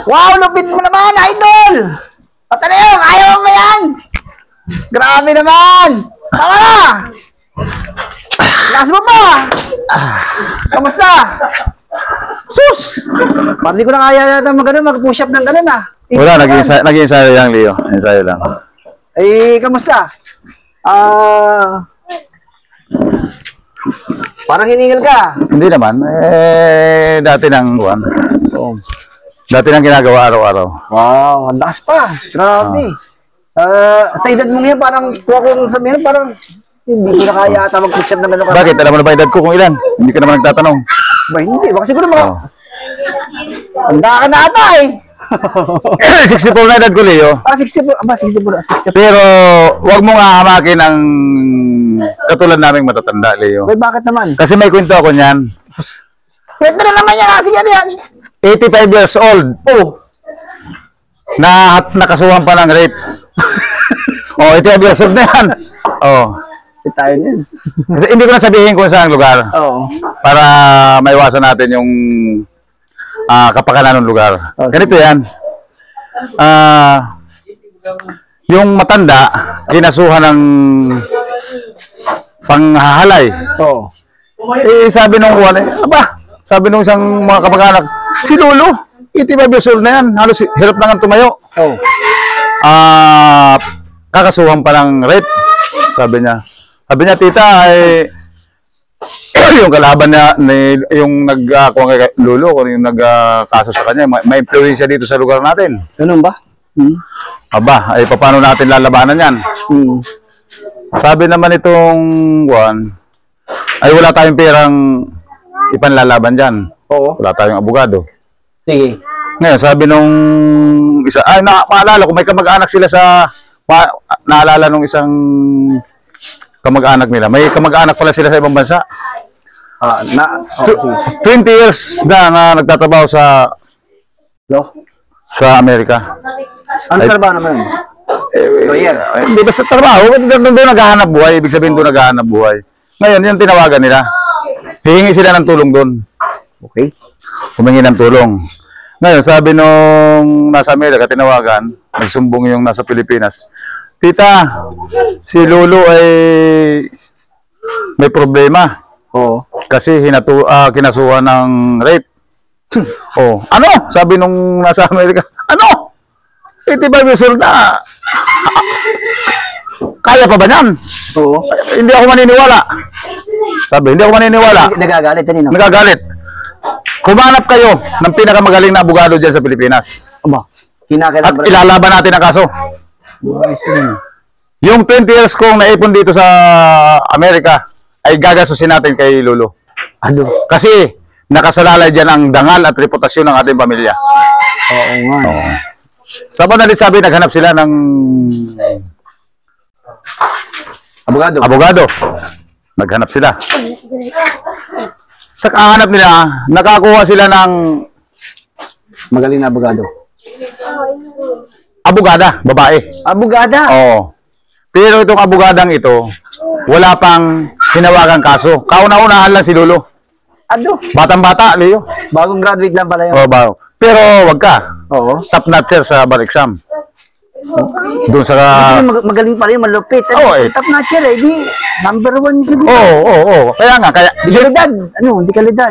Wow, lupit mo naman, idol! Patanayong, ayaw mo ba yan? Grabe naman! Tama na! Lakas mo pa! Kamusta? Sus! Parang di ko na kaya yata mag-push up ng ganun ah. Wala, nag-ensayo lang, Leo. Ensayo lang. Eh, kamusta? Parang hiningal ka. Hindi naman. Dati nang buwan. Oh. Dati nang ginagawa araw-araw. Wow, ang lakas pa. Grabe. Sa edad mo ngayon, parang kuha ko sabihin, parang hindi ko na kaya ata mag-push up ng gano'n. Bakit? Alam mo na ba edad ko kung ilan? Hindi ka naman nagtatanong. Ba, hindi. Baka siguro mga... Tanda ka na ata eh. 64 na edad ko, Leo. 64. Pero, wag mo nga hamakin ang katulad naming matatanda, Leo. Wait, bakit naman? Kasi may kwento ako niyan. Kwento na naman yan kasi yan. 85 years old. Oh. Nakasuhan pa ng rape. 85 years old na yan. Tayo yan. Kasi hindi ko na sabihin kung saan lugar. Para maiwasan natin yung kapakanan ng lugar. Ganito yan. Yung matanda, kinasuhan ng panghahalay. Sabi nung sabi nung isang mga kapag-anak, si Lolo, 85 years old na yan. Halos hirap na nga tumayo. Kakasuhan pa ng rape. Sabi niya, tita, yung kalaban niya, yung nagkuha kay Lolo, kung yung nagkaso sa kanya, may influensya dito sa lugar natin. Ganun ba? Paano natin lalabanan yan? Sabi naman itong Juan, wala tayong perang ipanlalaban dyan. Wala tayong abogado. Sige. Ngayon, sabi nung isa, maalala ko, may kamag-anak sila naalala nung isang kamag-anak nila. May kamag-anak pala sila sa ibang bansa. 20 years na nagtatrabaho sa Amerika. Ano trabaho naman? Hindi basta trabaho. Doon naghahanap buhay. Ibig sabihin doon naghahanap buhay. Ngayon, yung tinawagan nila. Hihingi sila ng tulong doon. Okay. Humingi ng tulong. Ngayon, sabi nung nasa Amerika, tinawagan, nagsumbong yung nasa Pilipinas. Tita, si Lolo ay may problema. Kasi kinasuhan ng rape. Ano? Sabi nung nasa Amerika, ano? 85 years old na. Kaya pa ba yan? Hindi ako maniniwala. Sabi, hindi ako maniniwala. Nagagalit. Nagagalit. Kumanap kayo ng pinakamagaling na abogado dyan sa Pilipinas. At ilalaban natin ang kaso. Yung 20 years kong naipon dito sa Amerika ay gagasusin natin kay Lolo. Kasi nakasalalay dyan ang dangal at reputasyon ng ating pamilya. Sa madalit sabi, naghanap sila ng abogado. Naghanap sila. Sa kahanap nila, nakakuha sila ng magaling na abogado. Abogada, babae. Abogada? Oo. Pero itong abogadang ito, wala pang hinawagang kaso. Kauna-unahan lang si Lolo. Batang-bata, Leo. Bagong graduate lang pala yun. Bago. Pero wag ka. Top notcher sa bar exam. Doon sa... Magaling pala yung malupit. Top notcher di number 1 yung siguro. Kaya nga,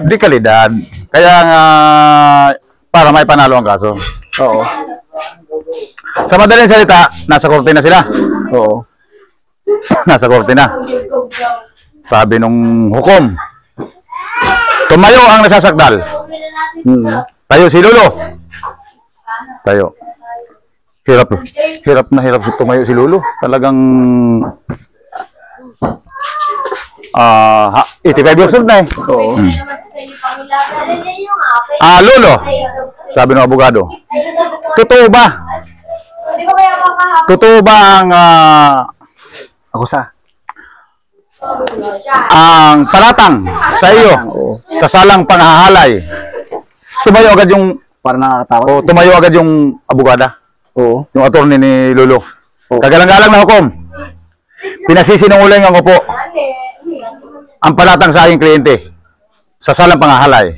Di kalidad. Kaya nga, para may panalo ang kaso. Sa madaling salita, nasa korte na sila. Nasa korte na. Sabi nung hukom, tumayo ang nasasakdal. Tayo si Lolo. Tayo. Hirap na hirap tumayo si Lolo. Talagang 85 years old na eh. Lolo, sabi ng abogado, totoo ba? Totoo ba ang ang palatang sa iyo sa salang panghahalay? Tumayo agad yung tumayo agad yung abogada. Yung attorney ni Lolo. Kagalang-galang na hukom. Pinasisinungaling ang upo. Ang palatang sa aking kliyente sa salang panghahalay.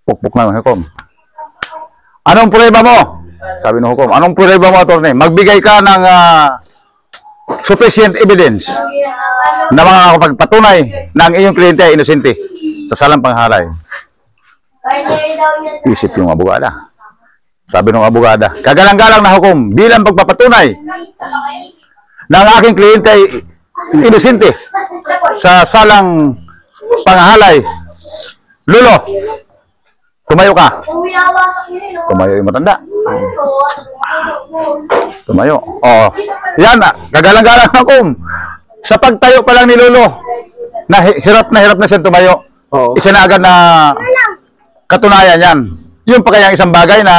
Pukpuk na hukom. Anong prueba mo? Sabi ng hukom, anong prueba mo, attorney? Magbigay ka ng sufficient evidence na makakapagpatunay na ang iyong kliyente ay inosente sa salang panghalay. Isip yung abogada. Sabi ng abogada, kagalang-galang na hukom bilang pagpapatunay na ang aking kliyente ay inosente sa salang panghalay. Lolo, tumayo ka. Tumayo yung matanda. Tumayo. Oh. Yan, kagalang-galang na hukom. Sa pagtayo pa lang ni Lolo, na hirap na siya tumayo. Oo. Isa na agad na katunayan yan. Yung pa kayang isang bagay na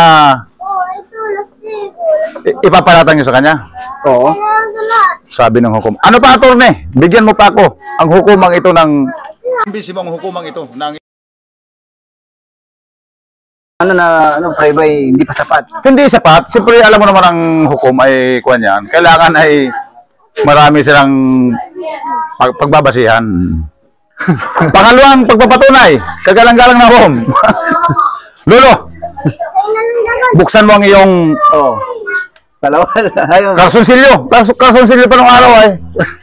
ipapalatang nyo sa kanya. Oo. Sabi ng hukom. Ano pa, attorney? Bigyan mo pa ako ang hukumang ito ng... Imbisi mo ang hukumang ito ng... Prueba ay hindi pa sapat. Hindi sapat. Siyempre, alam mo naman ang hukom ay kuwan yan. Kailangan ay marami silang pagbabasihan. Pangalawang pagpapatunay. Kagalang-galang na hukom. Lolo, buksan mo ang iyong Oo. Salawal. Ayun. kalsonsilyo. Kalsonsilyo pa nung araw ay.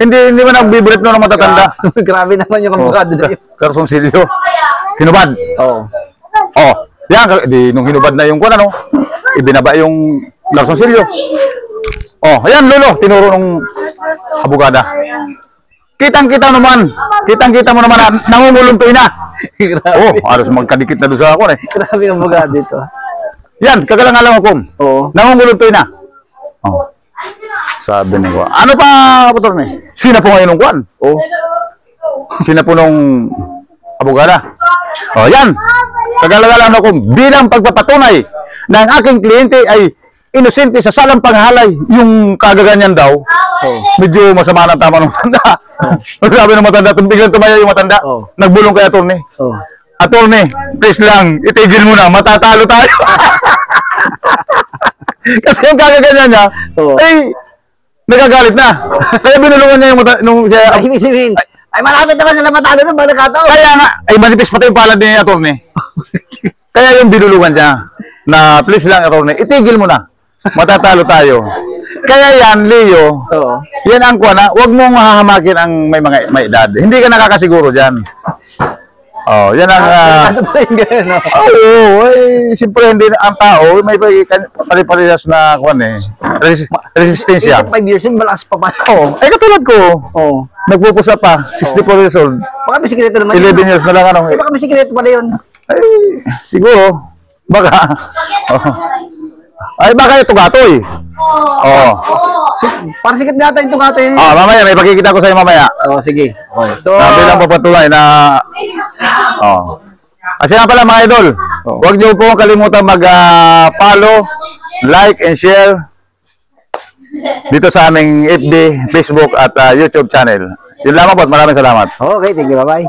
Hindi mo nagbibulit no ng matatanda. Grabe naman yung abogado na yun. Kalsonsilyo. Hinubad. Oo. Oh, yan, nung hinubad na yung kuwan, ano, ibinaba yung kalsonsilyo. Oh, ayan, Lolo, tinuro nung abogada. Kitang-kita mo naman na nangunguluntoy na. Grabe. Oh, halos magkadikit na doon sa ako eh. Grabe yung abogado ito. Yan, kagalang-galang hukom. Oo. Nangunguluntoy na. Oh. Sabi ni ko, ano pa, Pator ni? Sina po ngayon ng kuwan? Oo. Sina po nung abogada. Oh, yan. Kagalang-galang na hukom. Bilang pagpapatunay na ang aking kliyente ay inosente sa salang panghalay, yung kagaganyan daw, medyo masama ng tama ng matanda. Sabi ng matanda, biglang tumaya yung matanda, nagbulong kay attorney. Oo. Attorney, please lang, itigil mo na, matatalo tayo. Kasi yung kagaganyan niya, ay, nagagalit na. Kaya binulungan niya yung nung siya, Ay, misimin. Ay, malapit naman sila matalo ng balakataon. kaya nga, ay manipis pa yung palad ni attorney. Kaya yung binulungan niya, na please lang attorney, itigil mo na. Matatalo tayo. Kaya yan, Leo, Oo. yan ang kuha na, huwag mong hahamakin ang may edad. Hindi ka nakakasiguro dyan. Oh, yan ang... Ano ba yung gano'n, no? Oo, ay, siyempre hindi ang tao, may pare-parehas na kuha eh. Resistensya. 5 years yun, malakas pa pa. Oh, ay katulad ko, Oo. nagpupusa pa, 64 years old, Baka may sikreto naman 11 years na lang ano. Baka may sikreto pala yun. Ay, siguro, baka. Oh. Ay, baka ito gatoy. Oo. Para sikat nga tayo itong gato yun. Ah, mamaya, may pakikita ko sa'yo mamaya. Oo, sige. Okay. So, Sabi lang papatunay na... Oh. Kasi nga pala mga idol, huwag niyo po kalimutan mag-follow, like, and share dito sa aming FB, Facebook at YouTube channel. Yun lamang po, maraming salamat. okay, thank you, bye-bye.